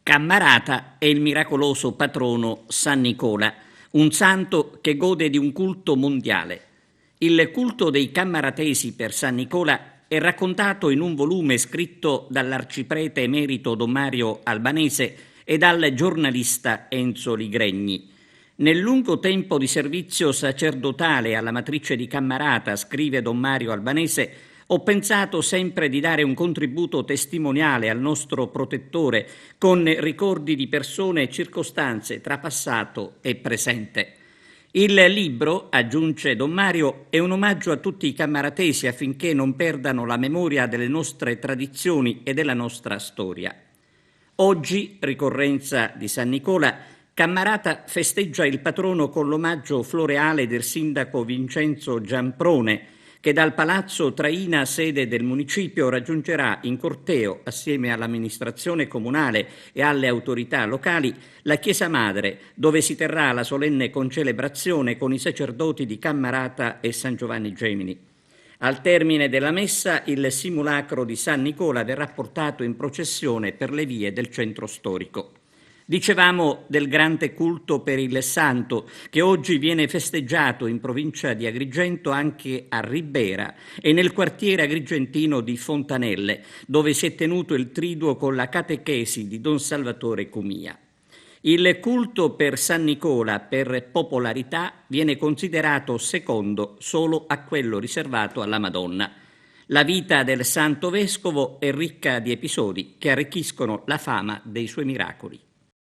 Cammarata è il miracoloso patrono San Nicola, un santo che gode di un culto mondiale. Il culto dei cammaratesi per San Nicola è raccontato in un volume scritto dall'arciprete emerito Don Mario Albanese e dal giornalista Enzo Ligregni. Nel lungo tempo di servizio sacerdotale alla matrice di Cammarata, scrive Don Mario Albanese, ho pensato sempre di dare un contributo testimoniale al nostro protettore con ricordi di persone e circostanze tra passato e presente. Il libro, aggiunge Don Mario, è un omaggio a tutti i cammaratesi affinché non perdano la memoria delle nostre tradizioni e della nostra storia. Oggi, ricorrenza di San Nicola, Cammarata festeggia il patrono con l'omaggio floreale del sindaco Vincenzo Giamprone, che dal Palazzo Traina, sede del municipio, raggiungerà in corteo, assieme all'amministrazione comunale e alle autorità locali, la Chiesa Madre, dove si terrà la solenne concelebrazione con i sacerdoti di Cammarata e San Giovanni Gemini. Al termine della messa, il simulacro di San Nicola verrà portato in processione per le vie del centro storico. Dicevamo del grande culto per il santo che oggi viene festeggiato in provincia di Agrigento anche a Ribera e nel quartiere agrigentino di Fontanelle, dove si è tenuto il triduo con la catechesi di Don Salvatore Cumia. Il culto per San Nicola, per popolarità, viene considerato secondo solo a quello riservato alla Madonna. La vita del santo vescovo è ricca di episodi che arricchiscono la fama dei suoi miracoli.